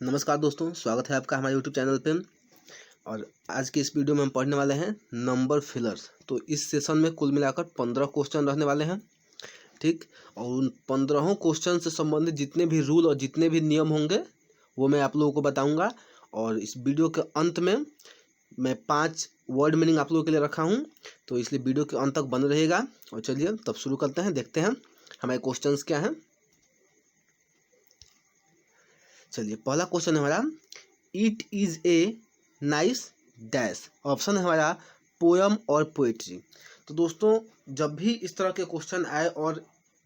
नमस्कार दोस्तों, स्वागत है आपका हमारे यूट्यूब चैनल पे। और आज के इस वीडियो में हम पढ़ने वाले हैं नंबर फिलर्स। तो इस सेशन में कुल मिलाकर 15 क्वेश्चन रहने वाले हैं, ठीक। और उन 15 क्वेश्चन से संबंधित जितने भी रूल और जितने भी नियम होंगे वो मैं आप लोगों को बताऊंगा। और इस वीडियो के अंत में मैं 5 वर्ड मीनिंग आप लोगों के लिए रखा हूँ, तो इसलिए वीडियो के अंत तक बने रहेगा। और चलिए तब शुरू करते हैं, देखते हैं हमारे क्वेश्चन क्या हैं। चलिए, पहला क्वेश्चन है हमारा, it is a nice dash. Option है हमारा पोयम और पोइट्री। तो दोस्तों, जब भी इस तरह के क्वेश्चन आए और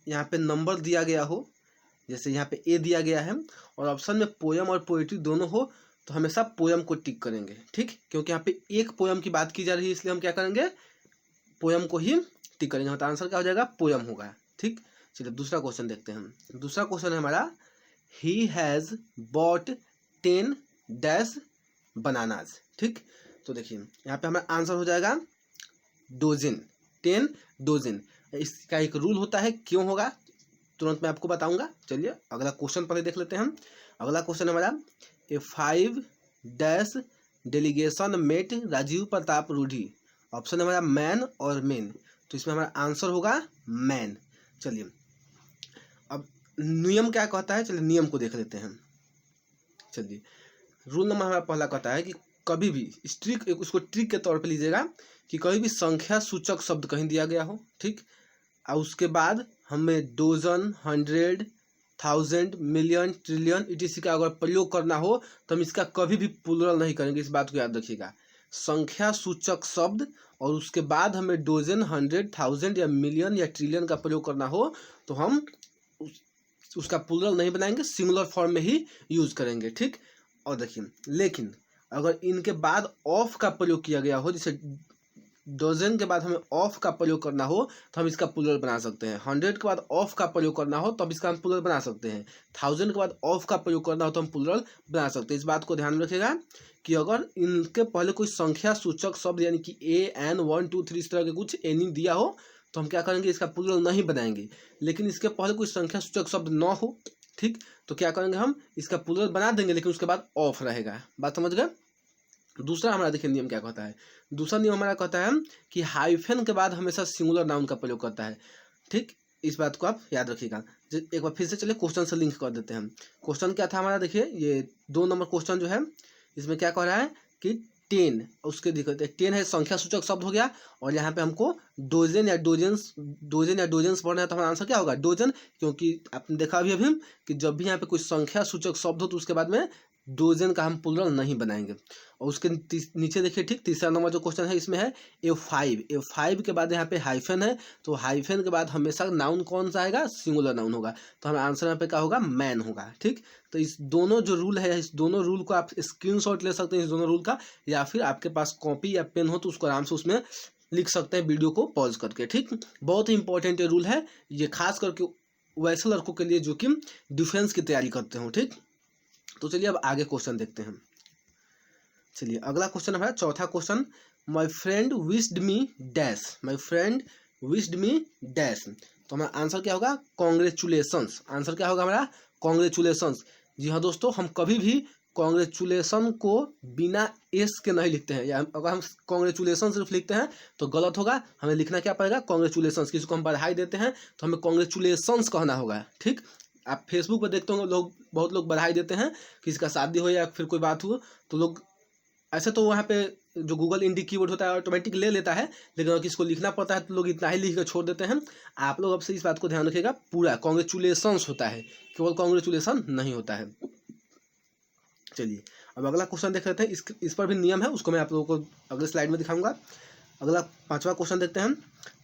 यहाँ पे नंबर दिया गया हो, जैसे यहाँ पे ए दिया गया है और ऑप्शन में पोयम और पोइट्री दोनों हो, तो हमेशा पोयम को टिक करेंगे, ठीक। क्योंकि यहाँ पे एक पोयम की बात की जा रही है, इसलिए हम क्या करेंगे, पोयम को ही टिक करेंगे। हमारा आंसर क्या हो जाएगा, पोयम होगा, ठीक। चलिए दूसरा क्वेश्चन देखते हैं। दूसरा क्वेश्चन है हमारा, he has bot 10 dash bananas, ठीक। तो देखिए यहाँ पे हमारा आंसर हो जाएगा डोजिन, 10 डोजिन। इसका एक रूल होता है, क्यों होगा तुरंत मैं आपको बताऊंगा। चलिए अगला क्वेश्चन पहले देख लेते हैं हम। अगला क्वेश्चन है हमारा, A 5 dash delegation met Rajiv Pratap Rudy. Option है हमारा मैन और मेन, तो इसमें हमारा आंसर होगा मैन। चलिए अब नियम क्या कहता है, चलिए नियम को देख लेते हैं। चलिए रूल नंबर हमारा पहला कहता है कि कभी भी स्ट्रिक, उसको ट्रिक के तौर पे लीजिएगा कि कभी भी संख्या सूचक शब्द कहीं दिया गया हो, ठीक। और उसके बाद हमें डोजन, 100, 1000, मिलियन, ट्रिलियन etc का अगर प्रयोग करना हो तो हम इसका कभी भी प्लुरल नहीं करेंगे। इस बात को याद रखिएगा, संख्या सूचक शब्द और उसके बाद हमें डोजन, 100, 1000 या मिलियन या ट्रिलियन का प्रयोग करना हो तो हम उसका प्लुरल नहीं बनाएंगे, सिंगुलर फॉर्म में ही यूज करेंगे, ठीक। और देखिए, लेकिन अगर इनके बाद ऑफ का प्रयोग किया गया हो, जैसे डजन के बाद हमें ऑफ का प्रयोग करना हो तो हम इसका प्लुरल बना सकते हैं। 100 के बाद ऑफ का प्रयोग करना हो तो हम इसका हम प्लुरल बना सकते हैं। 1000 के बाद ऑफ का प्रयोग करना हो तो हम प्लुरल बना सकते हैं। इस बात को ध्यान में रखिएगा कि अगर इनके पहले कोई संख्या सूचक शब्द यानी कि ए एन 1 2 3 इस तरह के कुछ एनी दिया हो तो हम क्या करेंगे, इसका प्लुरल नहीं बनाएंगे। लेकिन इसके पहले कोई संख्या सूचक शब्द न हो, ठीक, तो क्या करेंगे, हम इसका प्लुरल बना देंगे लेकिन उसके बाद ऑफ रहेगा। बात समझ गए। दूसरा हमारा देखिए नियम क्या कहता है। दूसरा नियम हमारा कहता है कि हाइफन के बाद हमेशा सिंगुलर नाउन का प्रयोग करता है, ठीक। इस बात को आप याद रखिएगा। एक बार फिर से चलिए क्वेश्चन से लिंक कर देते हैं। क्वेश्चन क्या था हमारा, देखिए ये 2 नंबर क्वेश्चन जो है इसमें क्या कह रहा है कि 10, उसके दिक्कत 10 है, संख्या सूचक शब्द हो गया। और यहाँ पे हमको डोजन या डोजेंस पढ़ना है, तो हमारा आंसर क्या होगा, डोजन। क्योंकि आपने देखा अभी कि जब भी यहाँ पे कोई संख्या सूचक शब्द हो तो उसके बाद में डोजन का हम प्लुरल नहीं बनाएंगे। और उसके नीचे देखिए, ठीक, तीसरा नंबर जो क्वेश्चन है इसमें है ए5 के बाद यहाँ पे हाइफन है, तो हाइफन के बाद हमेशा नाउन कौन सा आएगा, सिंगुलर नाउन होगा। तो हमारा आंसर यहाँ पे क्या होगा, मैन होगा, ठीक। तो इस दोनों जो रूल है, इस दोनों रूल को आप स्क्रीनशॉट ले सकते हैं, इस दोनों रूल का, या फिर आपके पास कॉपी या पेन हो तो उसको आराम से उसमें लिख सकते हैं वीडियो को पॉज करके, ठीक। बहुत ही इंपॉर्टेंट ये रूल है, ये खास करके वैसे लड़कों के लिए जो कि डिफेंस की तैयारी करते हो, ठीक। तो चलिए अब आगे क्वेश्चन देखते हैं। चलिए अगला क्वेश्चन हमारा चौथा question, my friend wished me dash. My friend wished me dash, तो हमारा आंसर क्या होगा, कॉन्ग्रेचुलेशंस। आंसर क्या होगा हमारा, कॉन्ग्रेचुलेशंस। जी हाँ दोस्तों, हम कभी भी कॉन्ग्रेचुलेशन को बिना एस के नहीं लिखते हैं, या अगर हम कॉन्ग्रेचुलेशन सिर्फ लिखते हैं तो गलत होगा। हमें लिखना क्या पड़ेगा, कॉन्ग्रेचुलेशंस। किसी को हम बधाई देते हैं तो हमें कॉन्ग्रेचुलेशंस कहना होगा, ठीक। आप फेसबुक पर देखते होंगे लोग, बहुत लोग बधाई देते हैं, किसी का शादी हो या फिर कोई बात हो तो लोग ऐसे, तो वहाँ पे जो गूगल इंडी कीवर्ड होता है ऑटोमेटिक ले लेता है, लेकिन अगर किसी को लिखना पड़ता है तो लोग इतना ही लिख कर छोड़ देते हैं। आप लोग अब से इस बात को ध्यान रखिएगा, पूरा कॉन्ग्रेचुलेशंस होता है, केवल कॉन्ग्रेचुलेशन नहीं होता है। चलिए अब अगला क्वेश्चन देख लेते हैं। इस पर भी नियम है, उसको मैं आप लोगों को अगले स्लाइड में दिखाऊंगा। अगला 5वां क्वेश्चन देखते हैं।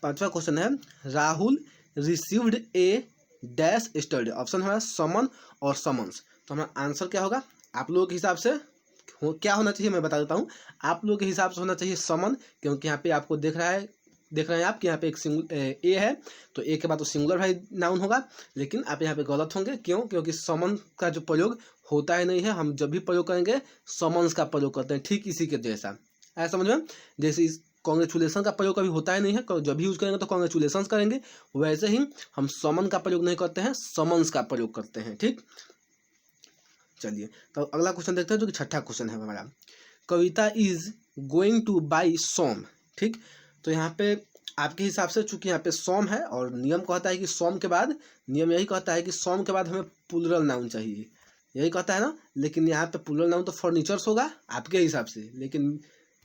5वां क्वेश्चन है, राहुल रिसीव्ड ए डैश स्टडी। ऑप्शन हमारा समन और समन्स। तो हमारा आंसर क्या होगा, आप लोगों के हिसाब से क्या होना चाहिए मैं बता देता हूँ। आप लोगों के हिसाब से होना चाहिए समन, क्योंकि यहाँ पे आपको देख रहे हैं आप कि यहाँ पे एक ए है, तो ए के बाद तो सिंगुलर भाई नाउन होगा। लेकिन आप यहाँ पे गलत होंगे, क्यों, क्योंकि समन का जो प्रयोग होता ही नहीं है। हम जब भी प्रयोग करेंगे समन्स का प्रयोग करते हैं, ठीक इसी के जैसा। ऐसा समझ में, जैसे इस कॉन्ग्रेचुलेसन का प्रयोग कभी होता ही नहीं है, जब भी यूज करेंगे तो कॉन्ग्रेचुलेसन करेंगे, वैसे ही हम समन का प्रयोग नहीं करते हैं, समन्स का प्रयोग करते हैं, ठीक। चलिए तो अगला क्वेश्चन देखते हैं जो कि छठा क्वेश्चन है हमारा। कविता इज गोइंग टू बाई सोम। ठीक, तो यहाँ पे आपके हिसाब से चूंकि यहाँ पे सोम है और नियम कहता है कि सोम के बाद, नियम यही कहता है कि सोम के बाद हमें प्लूरल नाउन चाहिए, यही कहता है ना। लेकिन यहाँ पे प्लूरल नाउन तो फर्नीचर्स होगा आपके हिसाब से, लेकिन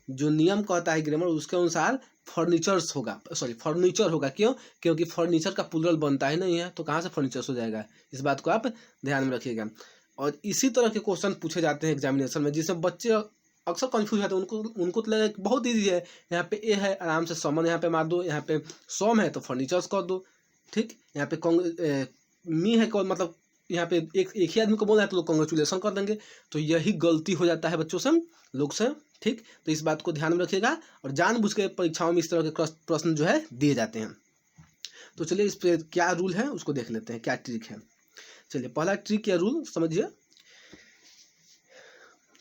जो नियम कहता है ग्रामर उसके अनुसार फर्नीचर्स होगा, सॉरी फर्नीचर होगा। क्यों? क्योंकि फर्नीचर का प्लूरल बनता ही नहीं है, तो कहाँ से फर्नीचर्स हो जाएगा, इस बात को आप ध्यान में रखिएगा। और इसी तरह के क्वेश्चन पूछे जाते हैं एग्जामिनेशन में, जिसमें बच्चे अक्सर कंफ्यूज होते हैं। उनको तो लगेगा कि बहुत ईजी है, यहाँ पे ए है आराम से समन यहाँ पे मार दो, यहाँ पे सोम है तो फर्नीचर्स कर दो। ठीक, यहाँ पे मी है कौन, मतलब यहाँ पे एक ही आदमी को बोला है तो लोग कॉन्ग्रेचुलेसन कर देंगे। तो यही गलती हो जाता है बच्चों से, लोग से। ठीक, तो इस बात को ध्यान में रखिएगा और जानबूझ के परीक्षाओं में इस तरह के प्रश्न जो है दिए जाते हैं। तो चलिए इस पर क्या रूल है उसको देख लेते हैं, क्या ट्रिक है। चलिए पहला ट्रिक या रूल समझिए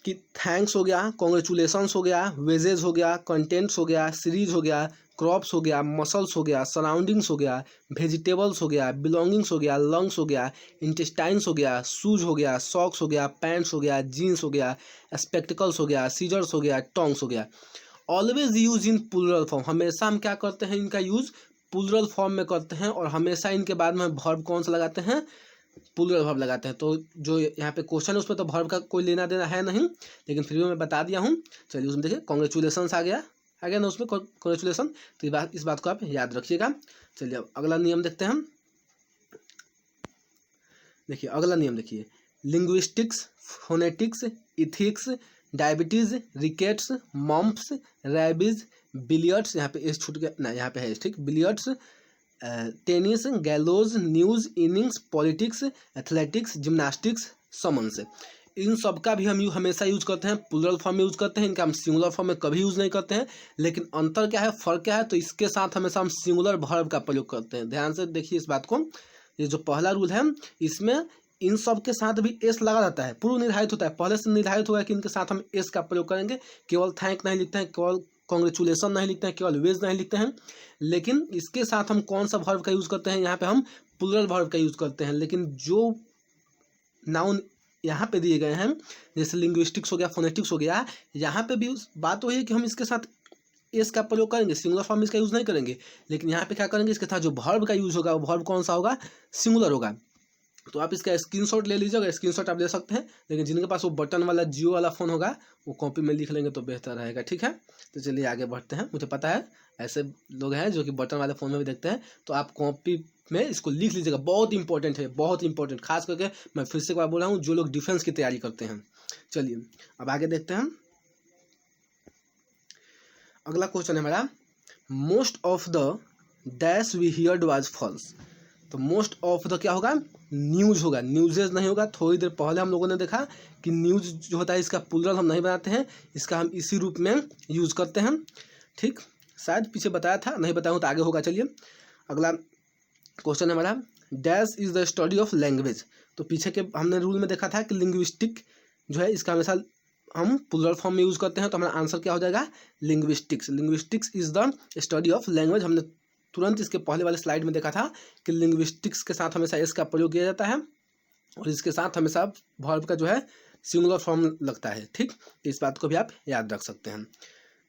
कि थैंक्स हो गया, कॉन्ग्रेचुलेसन्स हो गया, वेजेज हो गया, कंटेंट्स हो गया, सीरीज हो गया, क्रॉप्स हो गया, मसल्स हो गया, सराउंडिंग्स हो गया, वेजिटेबल्स हो गया, बिलोंगिंग्स हो गया, लंग्स हो गया, इंटेस्टाइन्स हो गया, शूज हो गया, सॉक्स हो गया, पैंट्स हो गया, जीन्स हो गया, स्पेक्टिकल्स हो गया, सीजर्स हो गया, टोंग्स हो गया। Always use in plural form, हमेशा हम क्या करते हैं, इनका यूज प्लूरल फॉर्म में करते हैं और हमेशा इनके बाद में वर्ब कौन सा लगाते हैं, प्लूरल वर्ब लगाते हैं। तो जो यहाँ पे क्वेश्चन है उसमें तो वर्ब का कोई लेना देना है नहीं, लेकिन फिर भी मैं बता दिया हूँ। चलिए उसमें देखिए कॉन्ग्रेचुलेसन्स आ गया ना उसमें, कॉन्ग्रेचुलेसन। तो इस बात को आप याद रखिएगा। चलिए अब अगला नियम देखते हैं हम। देखिए अगला नियम देखिए, linguistics, phonetics, ethics, diabetes, rickets, mumps, rabies, billiards, यहाँ पे एस छूट गया ना, यहाँ पे है ठीक, billiards, tennis, gallows, news, innings, politics, athletics, gymnastics, summons, इन सब का भी हम हमेशा यूज करते हैं प्लूरल फॉर्म में यूज करते हैं, इनका हम सिंगुलर फॉर्म में कभी यूज नहीं करते हैं। लेकिन अंतर क्या है, फर्क क्या है, तो इसके साथ हमेशा हम सिंगुलर वर्ब का प्रयोग करते हैं। ध्यान से देखिए इस बात को, ये जो पहला रूल है इसमें इन सब के साथ भी एस लगा रहता है, पूर्व निर्धारित होता है, पहले से निर्धारित हुआ है कि इनके साथ हम एस का प्रयोग करेंगे। केवल थैंक नहीं लिखते हैं, केवल कॉन्ग्रेचुलेसन नहीं लिखते हैं, केवल वेज नहीं लिखते हैं, लेकिन इसके साथ हम कौन सा वर्ब का यूज़ करते हैं, यहाँ पे हम प्लूरल वर्ब का यूज़ करते हैं। लेकिन जो नाउन यहाँ पे दिए गए हैं जैसे लिंग्विस्टिक्स हो गया, फोनेटिक्स हो गया, यहाँ पे भी उस बात वही है कि हम इसके साथ एस का प्रयोग करेंगे, सिंगुलर फॉर्म में इसका यूज़ नहीं करेंगे। लेकिन यहाँ पे क्या करेंगे, इसके साथ जो वर्ब का यूज़ होगा वो वर्ब कौन सा होगा, सिंगुलर होगा। तो आप इसका स्क्रीनशॉट ले लीजिएगा, स्क्रीनशॉट आप ले सकते हैं, लेकिन जिनके पास वो बटन वाला जियो वाला फ़ोन होगा वो कॉपी में लिख लेंगे तो बेहतर रहेगा। ठीक है, तो चलिए आगे बढ़ते हैं। मुझे पता है ऐसे लोग हैं जो कि बटन वाले फ़ोन में भी देखते हैं, तो आप कॉपी में इसको लिख लीजिएगा, बहुत इंपॉर्टेंट है, बहुत इंपॉर्टेंट। खास करके मैं फिर से एक बार बोल रहा हूँ, जो लोग डिफेंस की तैयारी करते हैं। चलिए अब आगे देखते हैं। अगला क्वेश्चन है हमारा, most of the dash we heard was false. तो मोस्ट ऑफ द क्या होगा, न्यूज़ होगा, न्यूजेज नहीं होगा। थोड़ी देर पहले हम लोगों ने देखा कि न्यूज़ जो होता है इसका प्लूरल हम नहीं बनाते हैं, इसका हम इसी रूप में यूज़ करते हैं। ठीक, शायद पीछे बताया था, नहीं बताया हूँ तो आगे होगा। चलिए अगला क्वेश्चन है हमारा, dash is the study of language. तो पीछे के हमने रूल में देखा था कि लिंग्विस्टिक जो है इसका हमेशा हम प्लूरल फॉर्म में यूज़ करते हैं, तो हमारा आंसर क्या हो जाएगा, linguistics. Linguistics is the study of language. हमने तुरंत इसके पहले वाले स्लाइड में देखा था कि लिंग्विस्टिक्स के साथ हमेशा एस का प्रयोग किया जाता है और इसके साथ हमेशा वर्ब का जो है सिंगुलर फॉर्म लगता है। ठीक, इस बात को भी आप याद रख सकते हैं।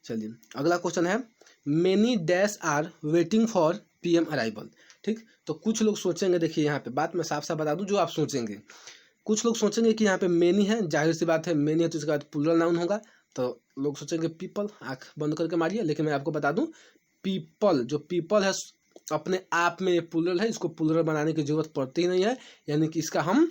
चलिए अगला क्वेश्चन है, many dash are waiting for PM arrival. ठीक, तो कुछ लोग सोचेंगे, देखिए यहाँ पे बात मैं साफ साफ बता दूं जो आप सोचेंगे, कुछ लोग सोचेंगे कि यहाँ पे मेनी है, जाहिर सी बात है मेनी है तो इसके बाद प्लूरल नाउन होगा, तो लोग सोचेंगे पीपल, आँख बंद करके मारिए। लेकिन मैं आपको बता दूं पीपल, जो पीपल है अपने आप में ये प्लूरल है, इसको प्लूरल बनाने की जरूरत पड़ती ही नहीं है, यानी कि इसका हम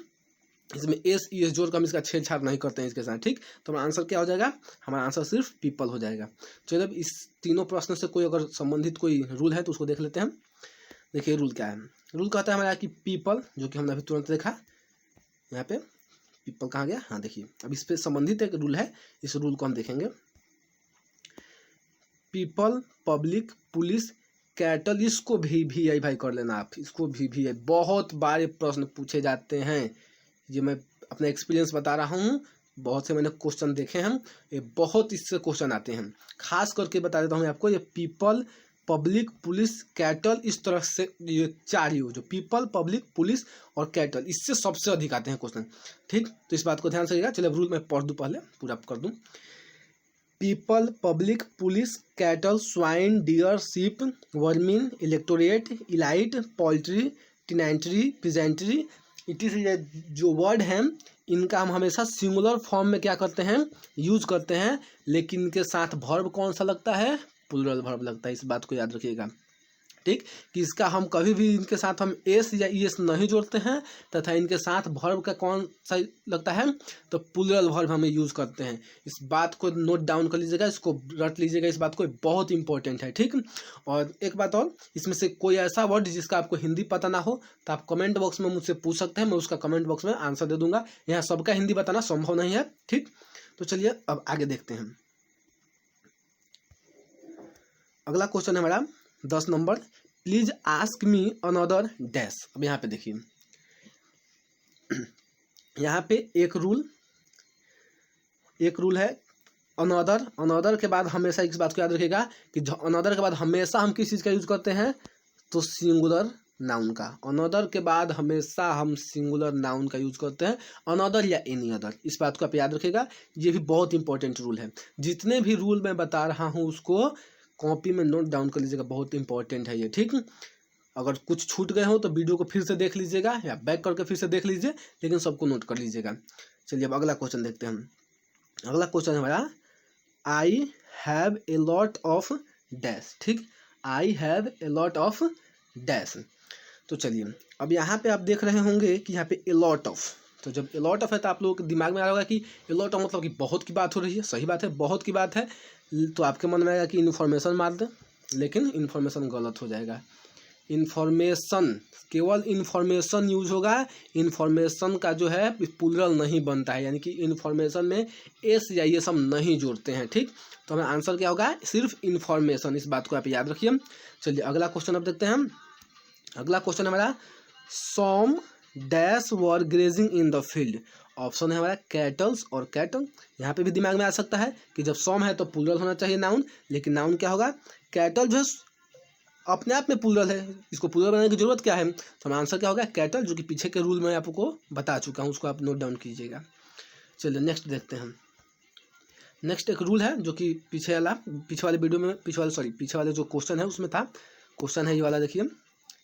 इसमें एस ई एस जोड़ कर हम इसका छेड़छाड़ नहीं करते हैं इसके साथ। ठीक, तो हमारा आंसर क्या हो जाएगा, हमारा आंसर सिर्फ पीपल हो जाएगा। चलिए अब इस तीनों प्रश्न से कोई अगर संबंधित कोई रूल है तो उसको देख लेते हैं। देखिए रूल क्या है, रूल कहता है हमारा कि पीपल, जो कि हमने अभी तुरंत देखा, यहाँ पे पीपल कहाँ गया, हाँ देखिए अब इस पर संबंधित एक रूल है, इस रूल को हम देखेंगे। पीपल, पब्लिक, पुलिस, कैटल, इसको भी आई भाई कर लेना आप, इसको भी आई। बहुत बार प्रश्न पूछे जाते हैं, ये मैं अपना एक्सपीरियंस बता रहा हूँ, बहुत से मैंने क्वेश्चन देखे हैं, ये बहुत इससे क्वेश्चन आते हैं। खास करके बता देता हूँ मैं आपको, ये पीपल, पब्लिक, पुलिस, कैटल, इस तरह से ये 4 यूज, जो पीपल, पब्लिक, पुलिस और कैटल, इससे सबसे अधिक आते हैं क्वेश्चन। ठीक, तो इस बात को ध्यान से रखिएगा। चलिए रूल मैं पढ़ दूँ, पहले पूरा कर दूँ। People, public, police, cattle, swine, deer, sheep, vermin, electorate, elite, poultry, tenantry, peasantry, it is, ये जो वर्ड हैं इनका हम हमेशा सिंगुलर फॉर्म में क्या करते हैं, यूज करते हैं, लेकिन इनके साथ वर्ब कौन सा लगता है, प्लूरल वर्ब लगता है। इस बात को याद रखिएगा। ठीक, कि इसका हम कभी भी इनके साथ हम एस या ईएस नहीं जोड़ते हैं, तथा इनके साथ वर्ब का कौन सा लगता है, तो प्लूरल वर्ब हमें यूज़ करते हैं। इस बात को नोट डाउन कर लीजिएगा, इसको रट लीजिएगा, इस बात को बहुत इंपॉर्टेंट है। ठीक, और एक बात और, इसमें से कोई ऐसा वर्ड जिसका आपको हिंदी पता ना हो तो आप कमेंट बॉक्स में मुझसे पूछ सकते हैं, मैं उसका कमेंट बॉक्स में आंसर दे दूंगा। यहाँ सबका हिंदी बताना संभव नहीं है। ठीक, तो चलिए अब आगे देखते हैं। अगला क्वेश्चन है हमारा 10 number. Please ask me another dash. अब यहाँ पे देखिए, यहाँ पे एक रूल है, अनदर। अनदर के बाद हमेशा इस बात को याद रखिएगा कि अनदर के बाद हमेशा हम किस चीज़ का यूज करते हैं, तो सिंगुलर नाउन का। अनदर के बाद हमेशा हम सिंगुलर नाउन का यूज करते हैं, अनदर या एनी अदर। इस बात को आप याद रखिएगा, ये भी बहुत इंपॉर्टेंट रूल है। जितने भी रूल मैं बता रहा हूँ उसको कॉपी में नोट डाउन कर लीजिएगा, बहुत इंपॉर्टेंट है ये। ठीक, अगर कुछ छूट गए हो तो वीडियो को फिर से देख लीजिएगा या बैक करके फिर से देख लीजिए, लेकिन सबको नोट कर लीजिएगा। चलिए अब अगला क्वेश्चन देखते हैं हम। अगला क्वेश्चन है हमारा, I have a lot of dash. ठीक, I have a lot of dash. तो चलिए अब यहाँ पे आप देख रहे होंगे कि यहाँ पे ए लॉट ऑफ, तो जब ए लॉट ऑफ है तो आप लोगों के दिमाग में आ रहा होगा कि ए लॉट ऑफ मतलब कि बहुत की बात हो रही है। सही बात है, बहुत की बात है, तो आपके मन में आएगा कि इन्फॉर्मेशन मार दें, लेकिन इन्फॉर्मेशन गलत हो जाएगा। इन्फॉर्मेशन, केवल इन्फॉर्मेशन यूज होगा। इन्फॉर्मेशन का जो है प्लूरल नहीं बनता है, यानी कि इन्फॉर्मेशन में एस या ये सब नहीं जोड़ते हैं। ठीक, तो हमें आंसर क्या होगा, सिर्फ इन्फॉर्मेशन। इस बात को आप याद रखिए। चलिए अगला क्वेश्चन अब देखते हैं हम। अगला क्वेश्चन हमारा, some dash were grazing in the field. Option है हमारा कैटल्स और कैटल। यहाँ पे भी दिमाग में आ सकता है कि जब सॉम है तो प्लूरल होना चाहिए नाउन, लेकिन नाउन क्या होगा, कैटल जो अपने आप में प्लूरल है, इसको प्लूरल बनाने की जरूरत क्या है, तो हमारा आंसर क्या होगा, कैटल, जो कि पीछे के रूल में आपको बता चुका हूँ, उसको आप नोट डाउन कीजिएगा। चलिए नेक्स्ट देखते हैं हम। नेक्स्ट एक रूल है जो कि पीछे वाले वीडियो में, पीछे वाले जो क्वेश्चन है उसमें था। क्वेश्चन है ये वाला, देखिए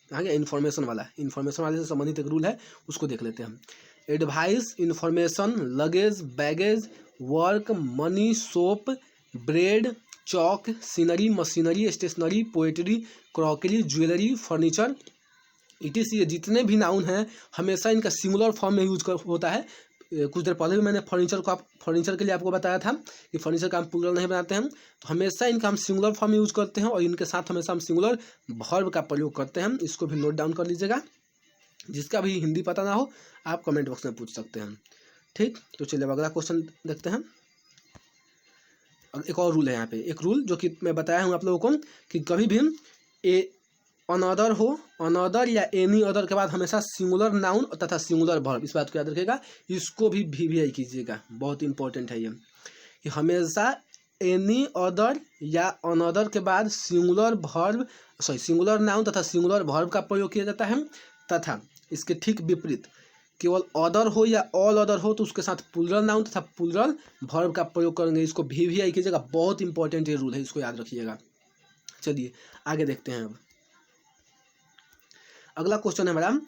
आ गया, इन्फॉर्मेशन वाला। इन्फॉर्मेशन वाले से संबंधित एक रूल है, उसको देख लेते हैं हम। Advice, information, luggage, baggage, work, money, soap, bread, chalk, scenery, machinery, stationery, poetry, crockery, jewellery, furniture, ये जितने भी नाउन हैं हमेशा इनका सिंगुलर फॉर्म में यूज होता है। कुछ देर पहले भी मैंने फर्नीचर के लिए आपको बताया था कि फर्नीचर का हम प्लूरल नहीं बनाते हैं, तो हमेशा इनका हम सिंगुलर फॉर्म में यूज करते हैं और इनके साथ हमेशा हम सिंगुलर वर्ब का प्रयोग करते हैं। इसको भी नोट डाउन कर लीजिएगा। जिसका भी हिंदी पता ना हो आप कमेंट बॉक्स में पूछ सकते हैं। ठीक, तो चलिए अब अगला क्वेश्चन देखते हैं। एक और रूल है यहाँ पे, एक रूल जो कि मैं बताया हूँ आप लोगों को कि कभी भी ए अनदर हो, अनदर या एनी अदर के बाद हमेशा सिंगुलर नाउन तथा सिंगुलर वर्ब, इस बात को याद रखिएगा। इसको भी वीवीआई कीजिएगा, बहुत इंपॉर्टेंट है ये, कि हमेशा एनी अदर या अनदर के बाद सिंगुलर नाउन तथा सिंगुलर वर्ब का प्रयोग किया जाता है, तथा इसके ठीक विपरीत केवल अदर हो या ऑल अदर हो तो उसके साथ प्लूरल नाउन तथा प्लूरल वर्ब का प्रयोग करेंगे। इसको वीवीआई कीजिएगा, बहुत इंपॉर्टेंट ये रूल है, इसको याद रखिएगा। चलिए आगे देखते हैं। अब अगला क्वेश्चन है हमारा,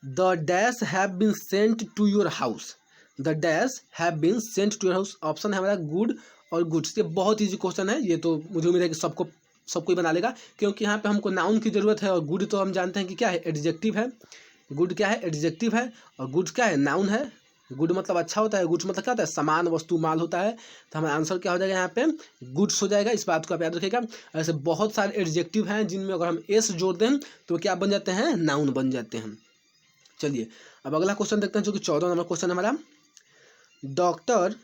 the dash have been sent to your house. The dash have been sent to your house. Option है हमारा गुड और गुड्स। ये बहुत ईजी क्वेश्चन है, ये तो मुझे उम्मीद है कि सबको ही बना लेगा, क्योंकि यहाँ पे हमको नाउन की जरूरत है और गुड तो हम जानते हैं कि क्या है, एडजेक्टिव है। गुड क्या है, एडजेक्टिव है, और गुड्स क्या है, नाउन है। गुड मतलब अच्छा होता है, गुड्स मतलब क्या होता है, सामान, वस्तु, माल होता है। तो हमारा आंसर क्या हो जाएगा यहाँ पे, गुड्स हो जाएगा। इस बात को आप याद रखिएगा। ऐसे बहुत सारे एडजेक्टिव हैं जिनमें अगर हम एस जोड़ दें तो क्या बन जाते हैं, नाउन बन जाते हैं। चलिए अब अगला क्वेश्चन देखते हैं, जो कि 14 नंबर क्वेश्चन है हमारा। Doctor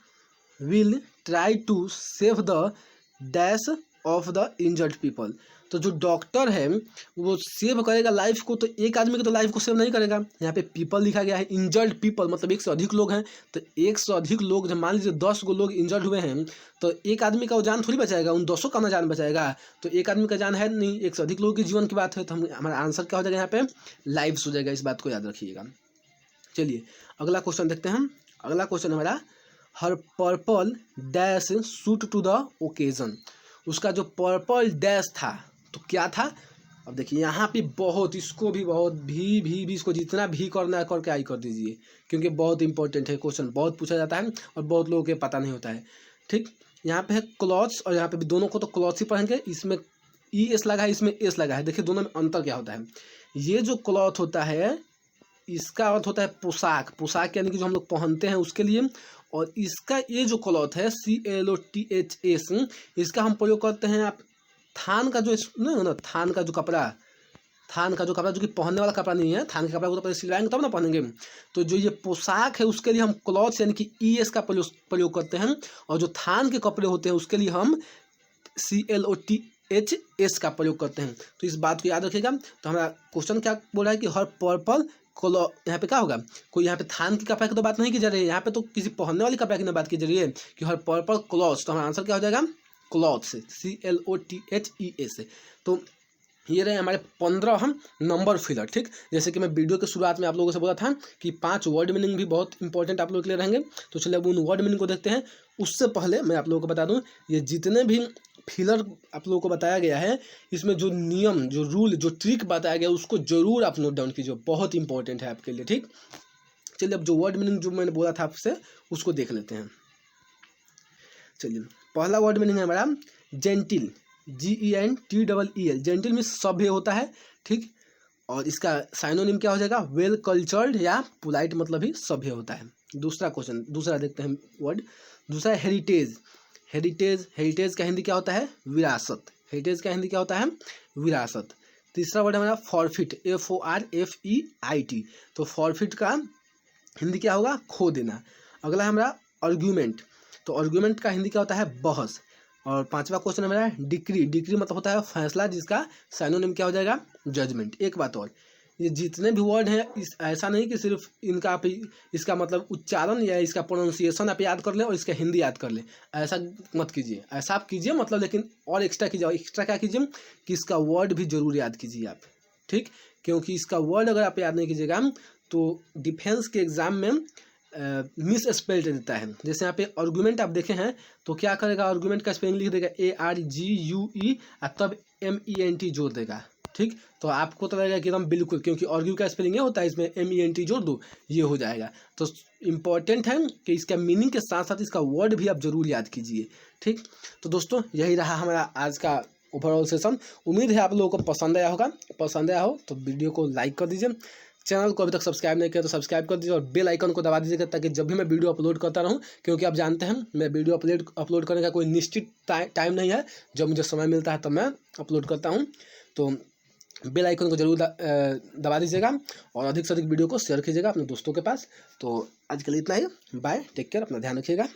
will try to save the dash of the injured people. तो जो डॉक्टर है वो सेव करेगा लाइफ को, तो एक आदमी की तो लाइफ को सेव नहीं करेगा। यहाँ पे पीपल लिखा गया है, इंजर्ड पीपल मतलब 1 से अधिक लोग हैं। तो 1 से अधिक लोग, जब मान लीजिए 10 गो लोग इंजर्ड हुए हैं तो एक आदमी का वो जान थोड़ी बचाएगा, उन 200 का ना जान बचाएगा। तो एक आदमी का जान है नहीं, 1 से अधिक लोगों के जीवन की बात है। तो हमारा आंसर क्या हो जाएगा यहाँ पे, लाइव्स हो जाएगा। इस बात को याद रखिएगा। चलिए अगला क्वेश्चन देखते हैं हम। अगला क्वेश्चन हमारा, her purple dash suit to the occasion. उसका जो पर्पल डैश था तो क्या था। अब देखिए यहाँ पे बहुत, इसको भी बहुत भी इसको जितना भी करना है करके आई कर दीजिए, क्योंकि बहुत इंपॉर्टेंट है क्वेश्चन, बहुत पूछा जाता है और बहुत लोगों के पता नहीं होता है। ठीक, यहाँ पे है क्लॉथ्स और यहाँ पे भी दोनों को तो क्लॉथ्स ही पढ़ेंगे। इसमें ई एस लगा है, इसमें एस लगा है। देखिए दोनों में अंतर क्या होता है। ये जो क्लॉथ होता है इसका अर्थ होता है पोशाक, पोशाक यानी कि जो हम लोग पहनते हैं उसके लिए। और इसका ये जो क्लॉथ है CLOTHS, इसका हम प्रयोग करते हैं आप थान का जो नहीं ना, थान का जो कपड़ा जो कि पहनने वाला कपड़ा नहीं है, थान के कपड़ा को तो पहले सिलवाएंगे तब ना पहनेंगे। तो जो ये पोशाक है उसके लिए हम क्लॉथ्स यानी कि ES का प्रयोग करते हैं। और जो थान के कपड़े होते हैं उसके लिए हम CLOTHS का प्रयोग करते हैं। तो इस बात को याद रखिएगा। तो हमारा क्वेश्चन क्या बोल रहा है कि हर पर्पल यहाँ पे क्या होगा, कोई यहाँ पे थान की कपड़ा की तो बात नहीं की जा रही है, यहाँ पे तो किसी पहनने वाली कपड़ा की ना बात की जा रही है कि हर पर्पल क्लॉथ्स। तो हमारा आंसर क्या हो जाएगा, क्लॉथ्स, CLOTHES। तो ये रहे हमारे 15 हम नंबर फिलर। ठीक, जैसे कि मैं वीडियो के शुरुआत में आप लोगों से बोला था कि 5 वर्ड मीनिंग भी बहुत इंपॉर्टेंट आप लोगों के लिए रहेंगे। तो चलिए अब उन वर्ड मीनिंग को देखते हैं। उससे पहले मैं आप लोगों को बता दूं, ये जितने भी फिलर आप लोगों को बताया गया है, इसमें जो नियम, जो रूल, जो ट्रिक बताया गया उसको जरूर आप नोट डाउन कीजिए, बहुत इंपॉर्टेंट है आपके लिए। ठीक, चलिए अब जो वर्ड मीनिंग जो मैंने बोला था आपसे उसको देख लेते हैं। चलिए पहला वर्ड मीनिंग है हमारा जेंटिल, GENTLE। जेंटिल मीन्स सभ्य होता है। ठीक, और इसका साइनोनिम क्या हो जाएगा, वेल कल्चर्ड या पोलाइट, मतलब ही सभ्य होता है। दूसरा क्वेश्चन, दूसरा देखते हैं वर्ड। दूसरा है हेरिटेज। हेरिटेज का हिंदी क्या होता है, विरासत। हेरिटेज का हिंदी क्या होता है, विरासत। तीसरा वर्ड है हमारा फॉरफिट, FORFEIT। तो फॉरफिट का हिंदी क्या होगा, खो देना। अगला है हमारा आर्ग्यूमेंट। तो आर्ग्यूमेंट का हिंदी क्या होता है, बहस। और पांचवा क्वेश्चन है हमारा डिक्री मतलब होता है फैसला, जिसका साइनोनिम क्या हो जाएगा, जजमेंट। एक बात और, ये जितने भी वर्ड हैं ऐसा नहीं कि सिर्फ इनका आप इसका मतलब उच्चारण या इसका प्रोनाउंसिएशन आप याद कर लें और इसका हिंदी याद कर लें, ऐसा मत कीजिए। ऐसा आप कीजिए मतलब, लेकिन और एक्स्ट्रा कीजिए। एक्स्ट्रा क्या कीजिए कि इसका वर्ड भी जरूर याद कीजिए आप। ठीक, क्योंकि इसका वर्ड अगर आप याद नहीं कीजिएगा तो डिफेंस के एग्जाम में मिस स्पेल्ड देता है। जैसे यहाँ पे आर्गूमेंट आप देखे हैं तो क्या करेगा, आर्गूमेंट का स्पेलिंग लिख देगा ARGUE और तब MENT जोड़ देगा। ठीक, तो आपको तो लगेगा कि एकदम बिल्कुल, क्योंकि आर्ग्यू का स्पेलिंग ये होता है, इसमें MENT जोड़ दो, ये हो जाएगा। तो इम्पॉर्टेंट है कि इसका मीनिंग के साथ साथ इसका वर्ड भी आप जरूर याद कीजिए। ठीक, तो दोस्तों यही रहा हमारा आज का ओवरऑल सेशन। उम्मीद है आप लोगों को पसंद आया होगा। पसंद आया हो तो वीडियो को लाइक कर दीजिए, चैनल को अभी तक सब्सक्राइब नहीं किया तो सब्सक्राइब कर दीजिए और बेल आइकन को दबा दीजिएगा, ताकि जब भी मैं वीडियो अपलोड करता रहूं, क्योंकि आप जानते हैं मैं वीडियो अपलोड करने का कोई निश्चित टाइम नहीं है, जब मुझे समय मिलता है तब मैं अपलोड करता हूं। तो बेल आइकन को जरूर दबा दीजिएगा और अधिक से अधिक वीडियो को शेयर कीजिएगा अपने दोस्तों के पास। तो आज के लिए इतना ही, बाय, टेक केयर, अपना ध्यान रखिएगा।